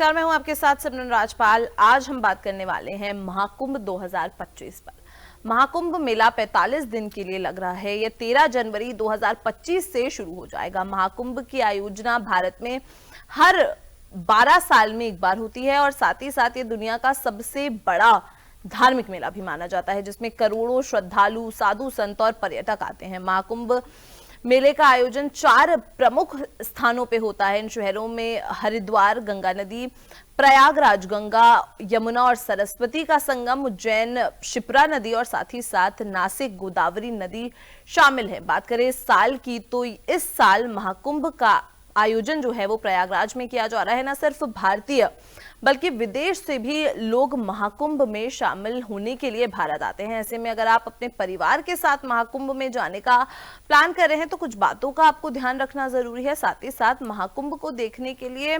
नमस्कार, मैं हूं आपके साथ सिमरन राजपाल। आज हम बात करने वाले हैं महाकुंभ 2025 पर। महाकुंभ मेला 45 दिन के लिए लग रहा है। यह 13 जनवरी 2025 से शुरू हो जाएगा। महाकुंभ की आयोजना भारत में हर 12 साल में एक बार होती है और साथ ही साथ ये दुनिया का सबसे बड़ा धार्मिक मेला भी माना जाता है, जिसमें करोड़ों श्रद्धालु, साधु संत और पर्यटक आते हैं। महाकुंभ मेले का आयोजन 4 प्रमुख स्थानों पे होता है। इन शहरों में हरिद्वार, गंगा नदी, प्रयागराज, गंगा, यमुना और सरस्वती का संगम, उज्जैन, शिप्रा नदी और साथ ही साथ नासिक, गोदावरी नदी शामिल है। बात करें इस साल की, तो इस साल महाकुंभ का आयोजन जो है वो प्रयागराज में किया जा रहा है। न सिर्फ भारतीय बल्कि विदेश से भी लोग महाकुंभ में शामिल होने के लिए भारत आते हैं। ऐसे में अगर आप अपने परिवार के साथ महाकुंभ में जाने का प्लान कर रहे हैं तो कुछ बातों का आपको ध्यान रखना जरूरी है। साथ ही साथ महाकुंभ को देखने के लिए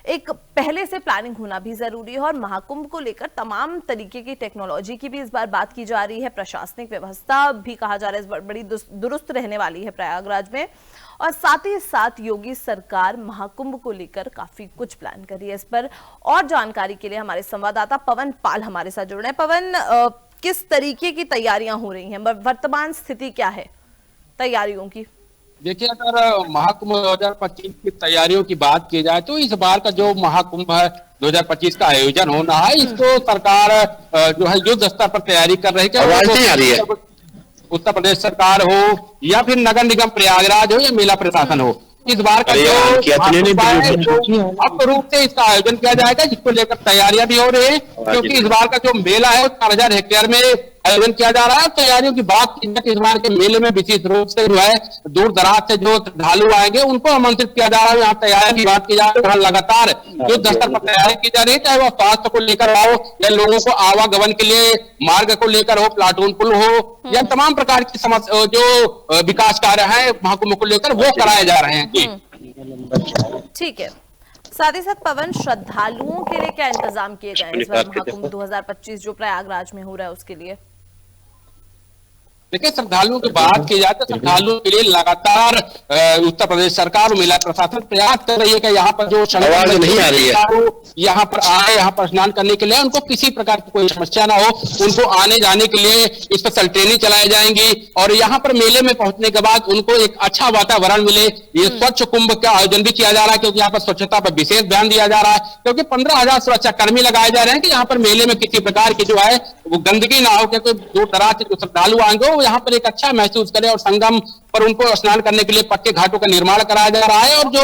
एक पहले से प्लानिंग होना भी जरूरी है और महाकुंभ को लेकर तमाम तरीके की टेक्नोलॉजी की भी इस बार बात की जा रही है। प्रशासनिक व्यवस्था भी कहा जा रहा है इस बार बड़ी दुरुस्त रहने वाली है प्रयागराज में, और साथ ही साथ योगी सरकार महाकुंभ को लेकर काफी कुछ प्लान कर रही है। इस पर और जानकारी के लिए हमारे संवाददाता पवन पाल हमारे साथ जुड़ रहे हैं। पवन, किस तरीके की तैयारियां हो रही हैं, वर्तमान स्थिति क्या है तैयारियों की? देखिए, अगर महाकुंभ 2025 की तैयारियों की बात की जाए तो इस बार का जो महाकुंभ है 2025 का आयोजन होना है, इसको सरकार जो है युद्ध स्तर पर तैयारी कर रही है। उत्तर प्रदेश सरकार हो या फिर नगर निगम प्रयागराज हो या मेला प्रशासन हो, इस बार का जो अब रूप से इसका आयोजन किया जाएगा, जिसको लेकर तैयारियां भी हो रही है। क्योंकि इस बार का जो मेला है 4000 हेक्टेयर में आयोजन किया जा रहा है। तैयारियों की बात की जाए इस बार के मेले में विशेष रूप से जो है दूर दराज से जो श्रद्धालु आएंगे उनको आमंत्रित किया जा रहा है। यहाँ तैयारी की बात की जाए तो लगातार जो स्तर पर तैयारी की जा रही है, चाहे वो स्वास्थ्य को लेकर हो या लोगों को आवागमन के लिए मार्ग को लेकर हो, प्लाटून पुल हो या तमाम प्रकार की समस्या जो विकास कार्य है महाकुंभ को लेकर वो कराए जा रहे हैं। ठीक है। साथ ही साथ पवन, श्रद्धालुओं के लिए क्या इंतजाम किए गए हैं इस बार महाकुंभ 2025 जो प्रयागराज में हो रहा है उसके लिए? देखिए, श्रद्धालुओं की बात की जाए तो श्रद्धालुओं के लिए लगातार उत्तर प्रदेश सरकार और मेला प्रशासन प्रयास कर रही है कि यहाँ पर जो नहीं आ रही है यहाँ पर आए, यहाँ पर स्नान करने के लिए उनको किसी प्रकार की कोई समस्या ना हो। उनको आने जाने के लिए स्पेशल ट्रेनें चलाई जाएंगी और यहाँ पर मेले में पहुंचने के बाद उनको एक अच्छा वातावरण मिले। ये स्वच्छ कुंभ का आयोजन भी किया जा रहा है क्योंकि यहाँ पर स्वच्छता पर विशेष ध्यान दिया जा रहा है, क्योंकि 15,000 सुरक्षा कर्मी लगाए जा रहे हैं कि यहाँ पर मेले में किसी प्रकार की जो है वो गंदगी ना हो, क्योंकि दूर दराज से जो श्रद्धालु आएंगे वो यहाँ पर एक अच्छा महसूस करें। और संगम पर उनको स्नान करने के लिए पक्के घाटों का निर्माण कराया जा रहा है और जो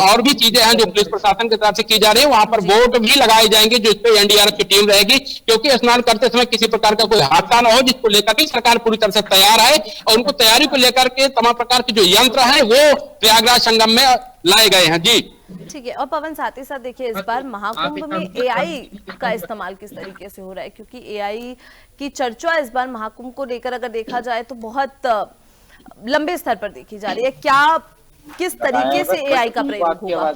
और भी चीजें हैं जो पुलिस प्रशासन की तरफ से की जा रही है, वहां पर बोट भी लगाई जाएंगी जो इस पे एनडीआरएफ की टीम रहेगी, क्योंकि स्नान करते समय किसी प्रकार का कोई हादसा ना हो, जिसको लेकर के सरकार पूरी तरह से तैयार है। और उनको तैयारी को लेकर के तमाम प्रकार के जो यंत्र है वो प्रयागराज संगम में लाए गए हैं। जी ठीक है। और पवन, साथ ही साथ देखिए इस बार महाकुंभ में एआई का इस्तेमाल किस तरीके से हो रहा है, क्योंकि एआई की चर्चा इस बार महाकुंभ को लेकर अगर देखा जाए तो बहुत लंबे स्तर पर देखी जा रही है। क्या किस तरीके से एआई का प्रयोग होगा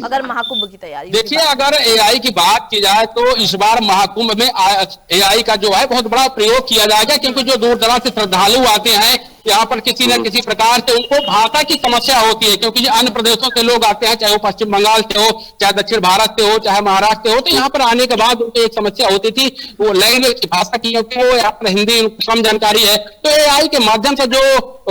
अगर महाकुंभ की तैयारी? देखिए, अगर एआई की बात की जाए तो इस बार महाकुंभ में एआई का जो है बहुत बड़ा प्रयोग किया जाएगा, क्योंकि जो दूर दराज से श्रद्धालु आते हैं यहाँ पर किसी न किसी प्रकार से उनको भाषा की समस्या होती है, क्योंकि अन्य प्रदेशों से लोग आते हैं, चाहे वो पश्चिम बंगाल से हो, चाहे दक्षिण भारत से हो, चाहे महाराष्ट्र से हो, तो यहाँ पर आने के बाद उनको एक समस्या होती थी वो लैंग्वेज की भाषा की, क्योंकि वो यहाँ पर हिंदी कम जानकारी है। तो एआई के माध्यम से जो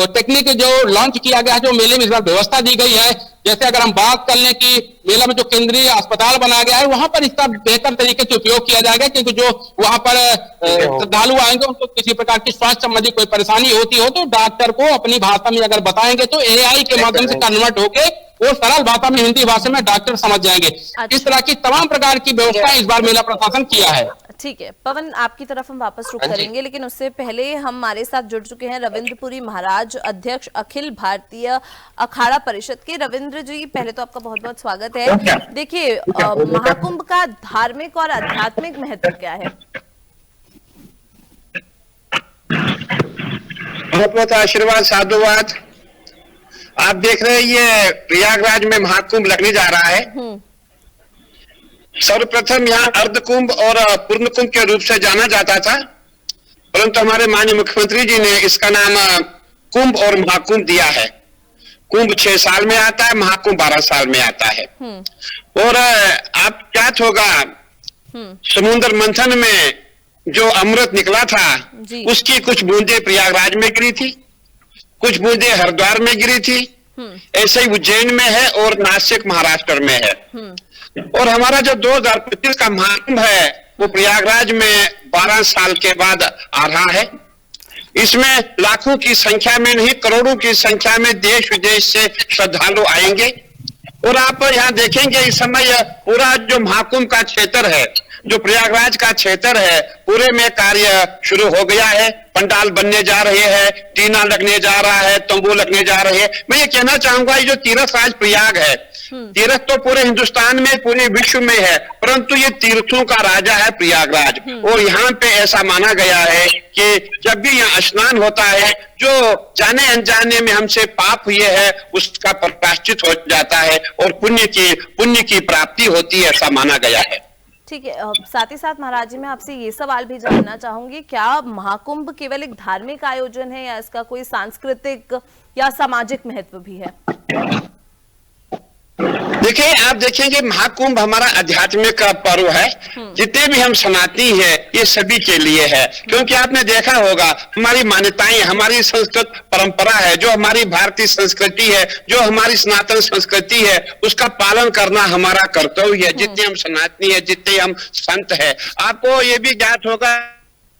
टेक्निक जो लॉन्च किया गया है, जो मेले में इस बार व्यवस्था दी गई है, जैसे अगर हम बात कर लें कि मेला में जो केंद्रीय अस्पताल बनाया गया है वहां पर इसका बेहतर तरीके से उपयोग किया जाएगा, क्योंकि जो वहां पर श्रद्धालु आएंगे उनको किसी प्रकार की स्वास्थ्य संबंधी कोई परेशानी होती हो तो डॉक्टर को अपनी भाषा में अगर बताएंगे तो एआई के माध्यम से कन्वर्ट होके वो सरल भाषा में, हिंदी भाषा में डॉक्टर समझ जाएंगे। इस तरह की तमाम प्रकार की व्यवस्था इस बार मेला प्रशासन किया है। ठीक है पवन, आपकी तरफ हम वापस रुक करेंगे, लेकिन उससे पहले हमारे साथ जुड़ चुके हैं रविंद्रपुरी महाराज, अध्यक्ष अखिल भारतीय अखाड़ा परिषद के। रविंद्र जी, पहले तो आपका बहुत बहुत स्वागत है। देखिए, महाकुंभ का धार्मिक और आध्यात्मिक महत्व क्या है? बहुत बहुत आशीर्वाद, साधुवाद। आप देख रहे हैं ये प्रयागराज में महाकुंभ लगने जा रहा है। सर्वप्रथम यहाँ अर्धकुंभ और पूर्ण कुंभ के रूप से जाना जाता था, परंतु हमारे माननीय मुख्यमंत्री जी ने इसका नाम कुंभ और महाकुंभ दिया है। कुंभ 6 साल में आता है, महाकुंभ 12 साल में आता है। और आप क्या होगा, समुद्र मंथन में जो अमृत निकला था जी। उसकी कुछ बूंदे प्रयागराज में गिरी थी, कुछ बूंदे हरिद्वार में गिरी थी, ऐसे ही उज्जैन में है और नासिक महाराष्ट्र में है। और हमारा जो 2025 का महाकुंभ है वो प्रयागराज में 12 साल के बाद आ रहा है। इसमें लाखों की संख्या में नहीं, करोड़ों की संख्या में देश विदेश से श्रद्धालु आएंगे। और आप यहाँ देखेंगे इस समय पूरा जो महाकुंभ का क्षेत्र है, जो प्रयागराज का क्षेत्र है, पूरे में कार्य शुरू हो गया है। पंडाल बनने जा रहे हैं, टीना लगने जा रहा है, तंबू लगने जा रहे हैं। मैं ये कहना चाहूंगा, ये जो तीर्थ राज प्रयाग है, तीर्थ तो पूरे हिंदुस्तान में, पूरे विश्व में है, परंतु ये तीर्थों का राजा है प्रयागराज। और यहाँ पे ऐसा माना गया है कि जब भी यहाँ स्नान होता है, जो जाने अनजाने में हमसे पाप हुए है उसका प्रायश्चित हो जाता है और पुण्य की प्राप्ति होती है, ऐसा माना गया है। ठीक है, साथ ही साथ महाराज जी मैं आपसे ये सवाल भी जानना चाहूंगी, क्या महाकुंभ केवल एक धार्मिक आयोजन है या इसका कोई सांस्कृतिक या सामाजिक महत्व भी है? देखिए, आप देखेंगे महाकुंभ हमारा आध्यात्मिक पर्व है। जितने भी हम सनातनी हैं ये सभी के लिए है, क्योंकि आपने देखा होगा हमारी मान्यताएं, हमारी संस्कृत परंपरा है, जो हमारी भारतीय संस्कृति है, जो हमारी सनातन संस्कृति है, उसका पालन करना हमारा कर्तव्य है। जितने हम सनातनी है, जितने हम संत है, आपको ये भी ज्ञात होगा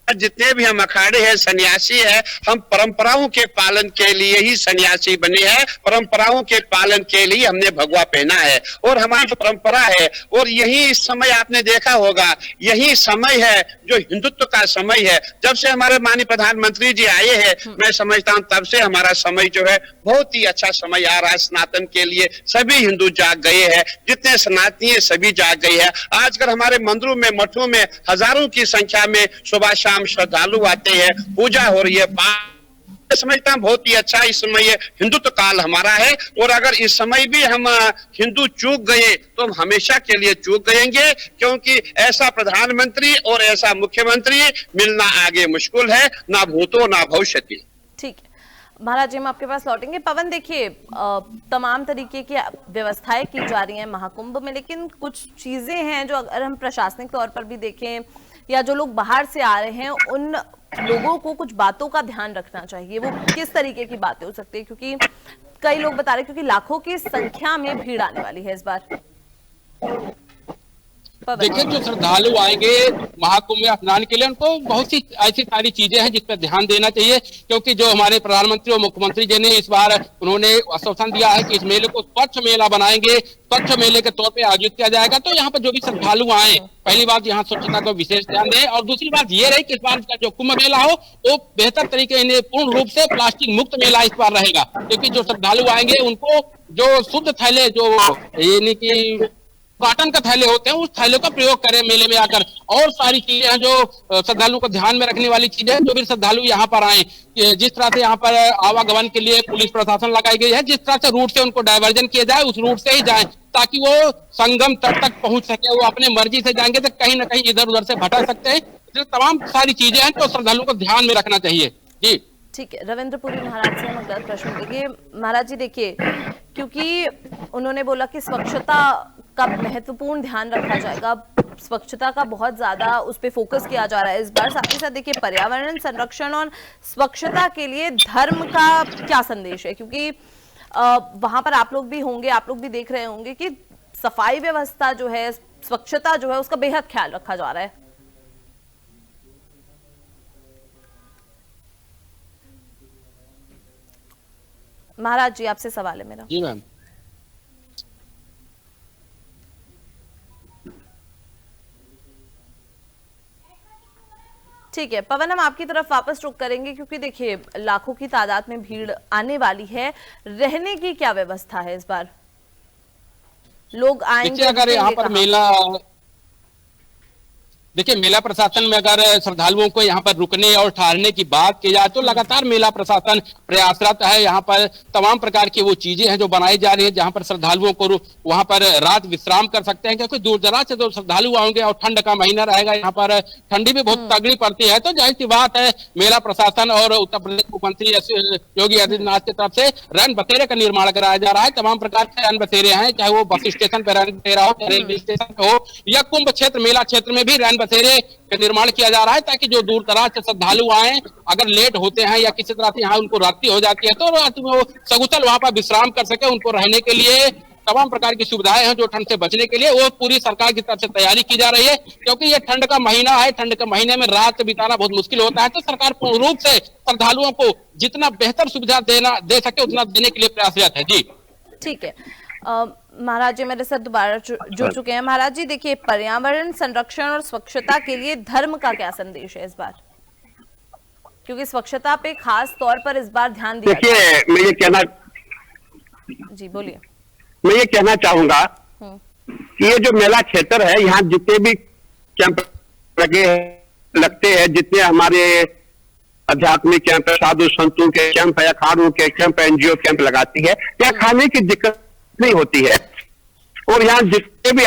जितने भी हम अखाड़े हैं, सन्यासी है, हम परंपराओं के पालन के लिए ही सन्यासी बने हैं, परंपराओं के पालन के लिए हमने भगवा पहना है। और हमारी जो परंपरा है, और यही इस समय आपने देखा होगा, यही समय है जो हिंदुत्व का समय है। जब से हमारे माननीय प्रधानमंत्री जी आए हैं, मैं समझता हूं तब से हमारा समय जो है बहुत ही अच्छा समय आ रहा है सनातन के लिए। सभी हिंदू जाग गए हैं, जितने सनातनी है सभी जाग गए हैं। आजकल हमारे मंदिरों में, मठों में हजारों की संख्या में सुबह शाम श्रद्धालु आते हैं, पूजा हो रही है। मैं समझता हूं बहुत ही अच्छा इस समय हिंदुत्व काल हमारा है। और अगर इस समय भी हम हिंदू चूक गए तो हम हमेशा के लिए चूक गएंगे, क्योंकि ऐसा प्रधानमंत्री और ऐसा मुख्यमंत्री मिलना आगे मुश्किल है, ना भूतो ना भविष्यति। ठीक है महाराज जी, हम आपके पास लौटेंगे। पवन, देखिए तमाम तरीके की व्यवस्थाएं की जा रही हैं महाकुंभ में, लेकिन कुछ चीजें हैं जो अगर हम प्रशासनिक तौर पर भी देखें या जो लोग बाहर से आ रहे हैं उन लोगों को कुछ बातों का ध्यान रखना चाहिए। वो किस तरीके की बातें हो सकती है, क्योंकि कई लोग बता रहे हैं क्योंकि लाखों की संख्या में भीड़ आने वाली है इस बार। देखिए, जो श्रद्धालु आएंगे महाकुंभ में स्नान के लिए, उनको बहुत सी ऐसी सारी चीजें हैं जिस पर ध्यान देना चाहिए, क्योंकि जो हमारे प्रधानमंत्री और मुख्यमंत्री जी ने इस बार उन्होंने आश्वासन दिया है कि इस मेले को स्वच्छ मेला बनाएंगे, स्वच्छ मेले के तौर पे आयोजित किया जाएगा। तो यहाँ पर जो भी श्रद्धालु आए, पहली बात यहाँ स्वच्छता को विशेष ध्यान दें, और दूसरी बात ये रही कि इस बार का जो कुंभ मेला हो वो बेहतर तरीके से पूर्ण रूप से प्लास्टिक मुक्त मेला इस बार रहेगा, क्योंकि जो श्रद्धालु आएंगे उनको जो शुद्ध थैले, जो यानी कि कॉटन का थैले होते हैं, उस थैले का प्रयोग करें मेले में आकर। और सारी चीजें हैं जो श्रद्धालुओं को ध्यान में रखने वाली चीजें, जो भी श्रद्धालु यहाँ पर आए, जिस तरह से यहाँ पर आवागमन के लिए पुलिस प्रशासन लगाई गई है, जिस तरह से रूट से उनको डायवर्जन किया जाए उस रूट से ही जाए, ताकि वो संगम तट तक पहुंच सके। वो अपने मर्जी से जाएंगे तो कहीं ना कहीं इधर उधर से भटक सकते हैं। तो तमाम सारी चीजें हैं तो श्रद्धालुओं को ध्यान में रखना चाहिए। जी ठीक है, रविंद्रपुरी महाराज से हम अगला प्रश्न देखिए। महाराज जी देखिए, क्योंकि उन्होंने बोला कि स्वच्छता का महत्वपूर्ण ध्यान रखा जाएगा, स्वच्छता का बहुत ज्यादा उस पर फोकस किया जा रहा है इस बार। साथ ही साथ देखिए, पर्यावरण संरक्षण और स्वच्छता के लिए धर्म का क्या संदेश है, क्योंकि वहां पर आप लोग भी होंगे, आप लोग भी देख रहे होंगे कि सफाई व्यवस्था जो है, स्वच्छता जो है, उसका बेहद ख्याल रखा जा रहा है। महाराज जी, आपसे सवाल है मेरा। जी मैम। ठीक है पवन, हम आपकी तरफ वापस रुक करेंगे, क्योंकि देखिए लाखों की तादाद में भीड़ आने वाली है। रहने की क्या व्यवस्था है इस बार? लोग आएंगे, अगर यहाँ पर मेला देखिए, मेला प्रशासन में अगर श्रद्धालुओं को यहाँ पर रुकने और ठहरने की बात की जाए तो लगातार मेला प्रशासन प्रयासरत है। यहाँ पर तमाम प्रकार की वो चीजें हैं जो बनाई जा रही है जहाँ पर श्रद्धालुओं को वहां पर रात विश्राम कर सकते हैं, क्योंकि दूर दराज से जो श्रद्धालु आएंगे और ठंड का महीना रहेगा, यहाँ पर ठंडी भी बहुत तगड़ी पड़ती है। तो जाहिर सी बात है, मेला प्रशासन और उत्तर प्रदेश मुख्यमंत्री योगी आदित्यनाथ की तरफ से रैन बसेरे का निर्माण कराया जा रहा है। तमाम प्रकार के रैन बसेरे हैं, चाहे वो बस स्टेशन पर रैन बसेरा हो, रेलवे स्टेशन पे हो या कुंभ क्षेत्र मेला क्षेत्र में भी रैन बसेरे का निर्माण किया जा रहा है, ताकि जो दूर दराज से श्रद्धालु आए, अगर लेट होते हैं या किसी तरह से यहाँ उनको रात्रि हो जाती है तो रात्रि में वो सकुशल वहां पर विश्राम कर सके। उनको रहने के लिए तमाम प्रकार की सुविधाएं हैं जो ठंड से बचने के लिए, वो पूरी सरकार की तरफ से तैयारी की जा रही है। क्योंकि ये ठंड का महीना है, ठंड के महीने में रात बिताना बहुत मुश्किल होता है, तो सरकार पूर्ण रूप से श्रद्धालुओं को जितना बेहतर सुविधा दे सके उतना देने के लिए प्रयासरत है। जी ठीक है। महाराज जी मेरे साथ दोबारा जुड़ चुके हैं। महाराज जी देखिए, पर्यावरण संरक्षण और स्वच्छता के लिए धर्म का क्या संदेश है इस बार, क्योंकि स्वच्छता पे खास तौर पर इस बार ध्यान दिया गया है। देखिए, जी बोलिए। मैं ये कहना चाहूंगा कि ये जो मेला क्षेत्र है, यहाँ जितने भी कैंप लगते हैं, जितने हमारे आध्यात्मिक कैंप, साधु संतों के कैंप है, अखाड़ों के कैंप, एनजीओ कैंप लगाती है, यहाँ खाने की दिक्कत नहीं होती है। और यहाँ जितने भी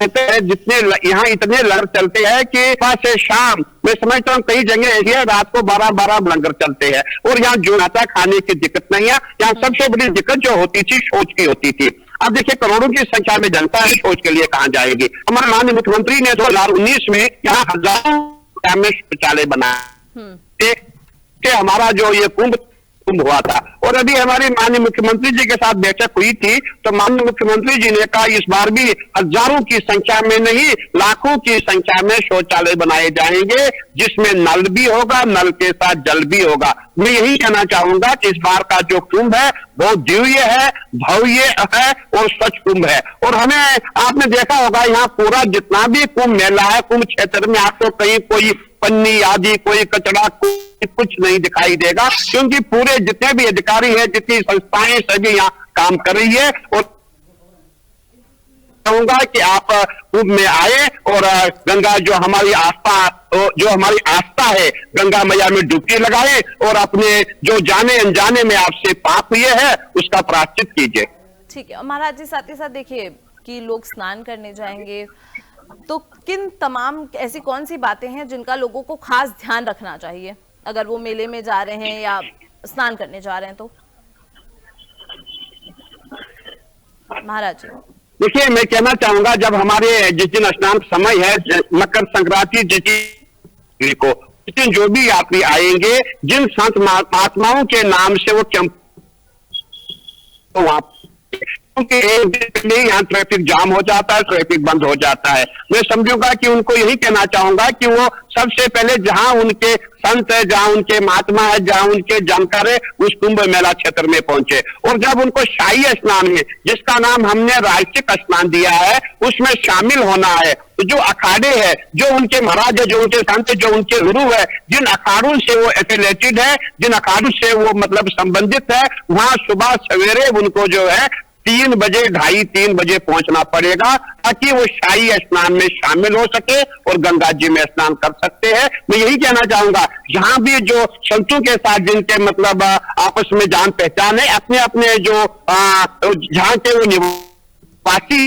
जितने यहाँ इतने लंगर चलते हैं कि सुबह से शाम मैं समझता हूँ कई जगह ऐसी है रात को 12-12 लंगर चलते हैं। और यहाँ जो आता खाने की दिक्कत नहीं है। यहाँ सबसे बड़ी दिक्कत जो होती थी शौच की होती थी। अब देखिए, करोड़ों की संख्या में जनता है, शौच के लिए कहाँ जाएगी। हमारे माननीय मुख्यमंत्री ने 2019 में यहाँ हजारों शौचालय बनाए कि हमारा जो ये कुंभ हुआ था। और अभी हमारे माननीय मुख्यमंत्री जी के साथ बैठक हुई थी, तो माननीय मुख्यमंत्री जी ने कहा इस बार भी हजारों की संख्या में नहीं, लाखों की संख्या में शौचालय बनाए जाएंगे, जिसमें नल भी होगा, नल के साथ जल भी होगा। मैं यही कहना चाहूंगा कि इस बार का जो कुंभ है बहुत दिव्य है, भव्य है और स्वच्छ कुंभ है। और हमें आपने देखा होगा यहाँ पूरा जितना भी कुंभ मेला है, कुंभ क्षेत्र में आपको कहीं कोई पन्नी आदि, कोई कचरा, कुछ नहीं दिखाई देगा, क्योंकि पूरे जितने भी अधिकारी हैं, जितनी संस्थाएं सभी यहाँ काम कर रही है। और कहूंगा कि आप कुंभ में आए और गंगा जो हमारी आस्था है, गंगा मैया में डुबकी लगाए और अपने जो जाने अनजाने में आपसे पाप हुए हैं उसका प्रायश्चित कीजिए। ठीक है। और महाराज जी साथ ही साथ देखिए कि लोग स्नान करने जाएंगे, तो किन तमाम ऐसी कौन सी बातें हैं जिनका लोगों को खास ध्यान रखना चाहिए अगर वो मेले में जा रहे हैं या स्नान करने जा रहे हैं तो? महाराज जी देखिए, मैं कहना चाहूंगा, जब हमारे जिस दिन स्नान समय है, मकर संक्रांति जिस को, उस दिन जो भी यात्री आएंगे, जिन संत महात्माओं के नाम से वो कैंप, तो वहां क्योंकि एक दिन पहले यहाँ ट्रैफिक जाम हो जाता है, ट्रैफिक बंद हो जाता है। मैं समझूंगा कि उनको यही कहना चाहूंगा कि वो सबसे पहले जहां उनके संत है, जहां उनके महात्मा है, जहां उनके जानकार है, उस कुंभ मेला क्षेत्र में पहुंचे। और जब उनको शाही स्नान में, जिसका नाम हमने राजसिक स्नान दिया है, उसमें शामिल होना है, तो जो अखाड़े हैं, जो उनके महाराज है, जो उनके संत है, जो उनके गुरु है, जिन अखाड़ों से वो एफिलेटेड है, जिन अखाड़ों से वो मतलब संबंधित है, वहां सुबह सवेरे उनको जो है 3 बजे, 2:30-3 बजे पहुंचना पड़ेगा, ताकि वो शाही स्नान में शामिल हो सके और गंगा जी में स्नान कर सकते हैं। मैं यही कहना चाहूंगा, जहां भी जो संतों के साथ जिनके मतलब आपस में जान पहचान है, अपने अपने जो जहां के वो निवासी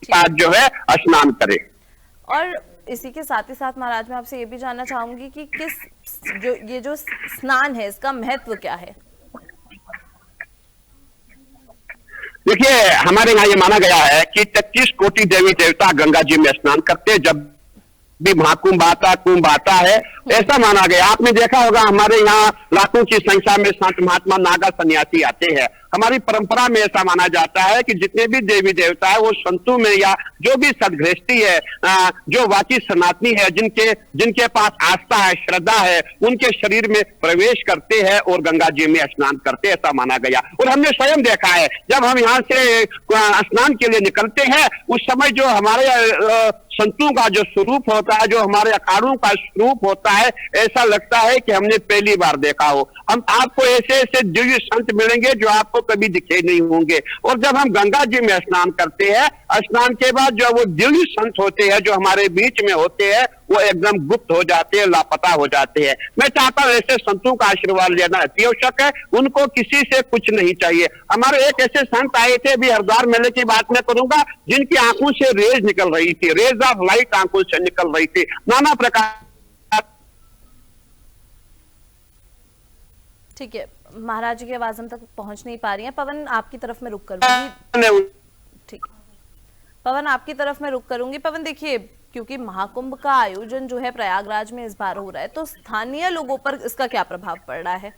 साथ जो है स्नान करे। और इसी के साथ ही साथ महाराज मैं आपसे ये भी जानना चाहूंगी कि ये जो स्नान है इसका महत्व क्या है? देखिए, हमारे यहाँ ये माना गया है कि 33 कोटि देवी देवता गंगा जी में स्नान करते हैं जब भी महाकुंभ आता, कुंभ आता है, ऐसा माना गया। आपने देखा होगा हमारे यहाँ लाखों की संख्या में संत महात्मा नागा सन्यासी आते हैं। हमारी परंपरा में ऐसा माना जाता है कि जितने भी देवी देवता है वो संतों में या जो भी सदगृहस्थी है, जो वाची सनातनी है, जिनके पास आस्था है, श्रद्धा है, उनके शरीर में प्रवेश करते हैं और गंगा जी में स्नान करते हैं, ऐसा माना गया। और हमने स्वयं देखा है, जब हम यहाँ से स्नान के लिए निकलते हैं, उस समय जो हमारे संतों का जो स्वरूप होता है, जो हमारे अखाड़ों का स्वरूप होता है, ऐसा लगता है कि हमने पहली बार देखा हो। हम आपको ऐसे ऐसे दिव्य संत मिलेंगे जो आपको कभी दिखे नहीं होंगे। और जब हम गंगा जी में स्नान करते हैं, स्नान के बाद जो वो दिव्य संत होते हैं जो हमारे बीच में होते हैं, वो एकदम गुप्त हो जाते हैं, लापता हो जाते हैं। मैं चाहता हूं ऐसे संतों का आशीर्वाद लेना अति आवश्यक है। उनको किसी से कुछ नहीं चाहिए। हमारे एक ऐसे संत आए थे, अभी हरिद्वार मेले की बात मैं करूंगा, जिनकी आंखों से रेज निकल रही थी, रेज ऑफ लाइट आंखों से निकल रही थी, नाना प्रकार। ठीक है, महाराज जी की आवाज हम तक पहुंच नहीं पा रही है। पवन आपकी तरफ में रुक करूंगी। ठीक, पवन आपकी तरफ में रुक करूंगी। पवन देखिए, क्योंकि महाकुंभ का आयोजन जो है प्रयागराज में इस बार हो रहा है, तो स्थानीय लोगों पर इसका क्या प्रभाव पड़ रहा है?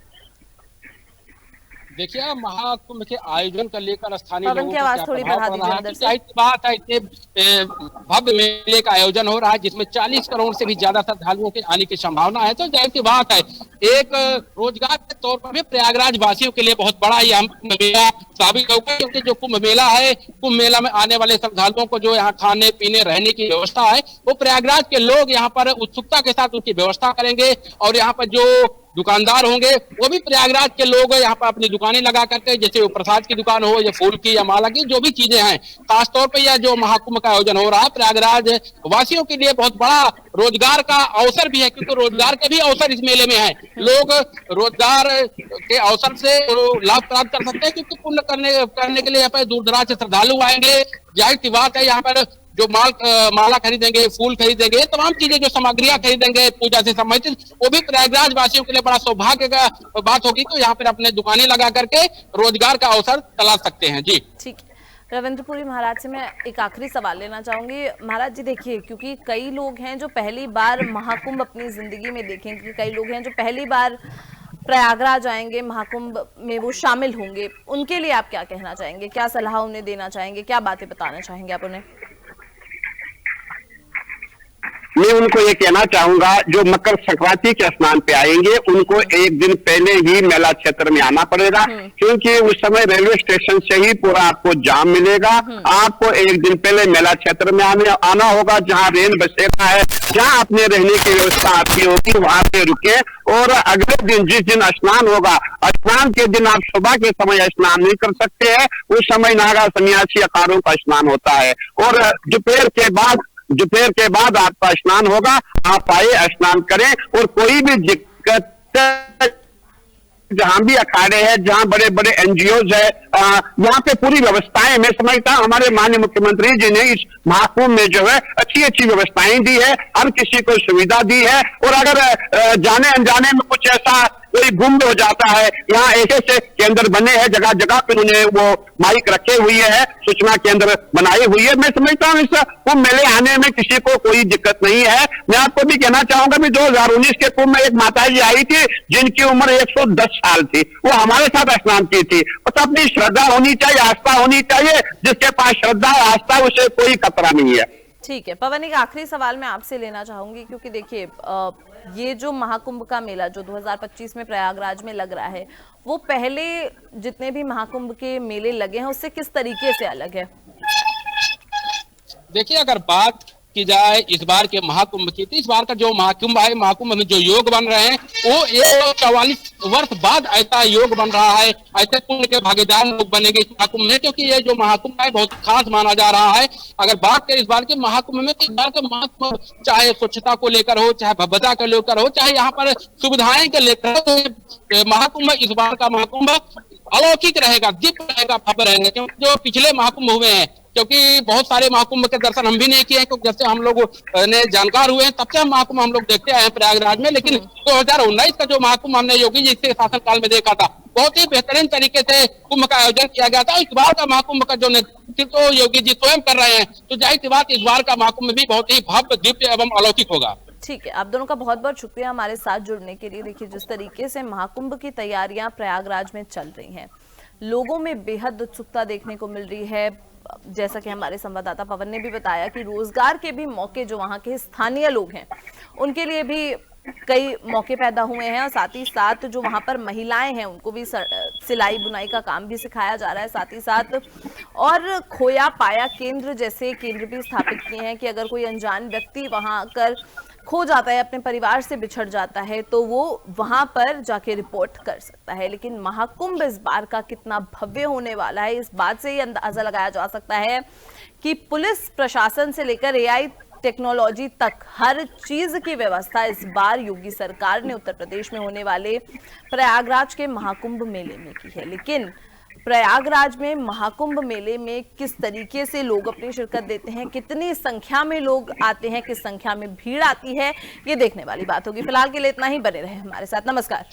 देखिए, महाकुंभ के आयोजन को लेकर स्थानीय लोगों की आवाज थोड़ी बढ़ा दीजिए अंदर से। बात है, इतने भव्य मेले का आयोजन हो रहा है जिसमें 40 करोड़ से भी ज्यादा श्रद्धालुओं के आने की संभावना है। तो जाहिर सी बात है, एक रोजगार के तौर पर भी प्रयागराज वासियों के लिए बहुत बड़ा ये मेला साबित होगा। क्योंकि जो कुंभ मेला है, कुंभ मेला में आने वाले श्रद्धालुओं को जो यहाँ खाने पीने रहने की व्यवस्था है, वो प्रयागराज के लोग यहाँ पर उत्सुकता के साथ उनकी व्यवस्था करेंगे। और यहाँ पर जो दुकानदार होंगे वो भी प्रयागराज के लोग यहाँ पर अपनी दुकानें लगा करके, जैसे वो प्रसाद की दुकान हो या फूल की या माला की, जो भी चीजें हैं, खासतौर पर यह जो महाकुंभ का आयोजन हो रहा है प्रयागराज वासियों के लिए बहुत बड़ा रोजगार का अवसर भी है। क्योंकि रोजगार के भी अवसर इस मेले में है। लोग रोजगार के अवसर से लाभ प्राप्त कर सकते हैं, क्योंकि पुण्य करने के लिए यहाँ पर दूर दराज से श्रद्धालु आएंगे। जाहिर सी बात है, यहाँ पर जो माला खरीदेंगे, फूल खरीदेंगे, तमाम चीजें जो सामग्रियां खरीदेंगे पूजा से संबंधित, वो भी प्रयागराज वासियों के लिए बड़ा सौभाग्य का बात होगी। तो यहाँ पर अपने दुकानें लगा करके रोजगार का अवसर तलाश सकते हैं। जी ठीक है, रविंद्रपुरी महाराज से मैं एक आखिरी सवाल लेना चाहूंगी। महाराज जी देखिए, क्योंकि कई लोग हैं जो पहली बार महाकुंभ अपनी जिंदगी में देखेंगे, कई लोग हैं जो पहली बार प्रयागराज आएंगे, महाकुंभ में वो शामिल होंगे, उनके लिए आप क्या कहना चाहेंगे? क्या सलाह उन्हें देना चाहेंगे? क्या बातें बताना चाहेंगे आप उन्हें? मैं उनको ये कहना चाहूंगा, जो मकर संक्रांति के स्नान पे आएंगे उनको एक दिन पहले ही मेला क्षेत्र में आना पड़ेगा। क्योंकि उस समय रेलवे स्टेशन से ही पूरा आपको जाम मिलेगा। आपको एक दिन पहले मेला क्षेत्र में आना होगा, जहाँ रेल बसेरा है, जहाँ अपने रहने की व्यवस्था आपकी होगी, वहां पे रुके। और अगले दिन जिस दिन स्नान होगा, स्नान के दिन आप सुबह के समय स्नान नहीं कर सकते हैं। उस समय नागा सन्यासी अखाड़ों का स्नान होता है। और दोपहर के बाद आपका स्नान होगा। आप आए, स्नान करें। और कोई भी दिक्कत, जहां भी अखाड़े हैं, जहां बड़े बड़े एनजीओज है, यहाँ पे पूरी व्यवस्थाएं, मैं समझता हूं हमारे माननीय मुख्यमंत्री जी ने इस महाकुंभ में जो है अच्छी अच्छी व्यवस्थाएं दी है, हर किसी को सुविधा दी है। और अगर जाने अनजाने में कुछ ऐसा कोई गुम हो जाता है, यहाँ ऐसे केंद्र बने हैं, जगह जगह पे उन्होंने वो माइक रखे हुए हैं, सूचना केंद्र बनाई हुई है। मैं समझता हूँ इस कुंभ मेले आने में किसी को कोई दिक्कत नहीं है। मैं आपको भी कहना चाहूंगा कि 2019 के कुंभ में एक माता जी आई थी जिनकी उम्र 110 साल थी, वो हमारे साथ स्नान की थी। तो अपनी श्रद्धा होनी चाहिए, आस्था होनी चाहिए। जिसके पास श्रद्धा और आस्था, उसे कोई खतरा नहीं है। ठीक है पवन, एक आखिरी सवाल मैं आपसे लेना चाहूंगी, क्योंकि देखिए ये जो महाकुंभ का मेला जो 2025 में प्रयागराज में लग रहा है, वो पहले जितने भी महाकुंभ के मेले लगे हैं उससे किस तरीके से अलग है? देखिए, अगर बात की जाए इस बार के महाकुंभ की, तो इस बार का जो महाकुंभ है, महाकुंभ में जो योग बन रहे हैं वो 144 वर्ष बाद ऐसा योग बन रहा है। ऐसे पुण्य के भागीदार लोग बनेंगे इस महाकुंभ में, क्योंकि ये जो महाकुंभ है बहुत खास माना जा रहा है। अगर बात करें इस बार के महाकुंभ में, तो इस बार का महाकुंभ चाहे स्वच्छता को लेकर हो, चाहे भव्यता को लेकर हो, चाहे यहाँ पर सुविधाएं को लेकर हो, तो महाकुंभ इस बार का महाकुंभ अलौकिक रहेगा, दिव्य रहेगा, भव्य रहेगा। क्योंकि जो पिछले महाकुंभ हुए हैं, क्योंकि बहुत सारे महाकुंभ के दर्शन हम भी नहीं किए हैं, क्योंकि जब से हम लोग ने जानकार हुए हैं तब से हम महाकुंभ हम लोग देखते आए हैं प्रयागराज में। लेकिन 2019 का जो महाकुंभ हमने योगी जी के शासनकाल में देखा था, बहुत ही बेहतरीन तरीके से कुंभ का आयोजन किया गया था। इस बार का महाकुंभ का जो नेतृत्व योगी जी स्वयं कर रहे हैं, तो जाहिर सी बात इस बार का महाकुंभ भी बहुत ही भव्य, दिव्य एवं अलौकिक होगा। ठीक है, आप दोनों का बहुत बहुत शुक्रिया हमारे साथ जुड़ने के लिए। देखिए, जिस तरीके से महाकुंभ की तैयारियां प्रयागराज में चल रही हैं, लोगों में बेहद उत्सुकता देखने को मिल रही है। जैसा कि हमारे संवाददाता पवन ने भी बताया कि रोजगार के भी मौके जो वहाँ के स्थानीय लोग हैं उनके लिए भी कई मौके पैदा हुए हैं, और साथ ही साथ जो वहाँ पर महिलाएं हैं उनको भी सिलाई बुनाई का काम भी सिखाया जा रहा है साथ ही साथ, और खोया पाया केंद्र जैसे केंद्र भी स्थापित किए हैं कि अगर कोई अनजान व्यक्ति वहां आकर खो जाता है, अपने परिवार से बिछड़ जाता है, तो वो वहां पर जाके रिपोर्ट कर सकता है। लेकिन महाकुंभ इस बार का कितना भव्य होने वाला है, इस बात से ही अंदाजा लगाया जा सकता है कि पुलिस प्रशासन से लेकर एआई टेक्नोलॉजी तक हर चीज की व्यवस्था इस बार योगी सरकार ने उत्तर प्रदेश में होने वाले प्रयागराज के महाकुंभ मेले में की है। लेकिन प्रयागराज में महाकुंभ मेले में किस तरीके से लोग अपनी शिरकत देते हैं, कितनी संख्या में लोग आते हैं, किस संख्या में भीड़ आती है, ये देखने वाली बात होगी। फिलहाल के लिए इतना ही, बने रहे हमारे साथ। नमस्कार।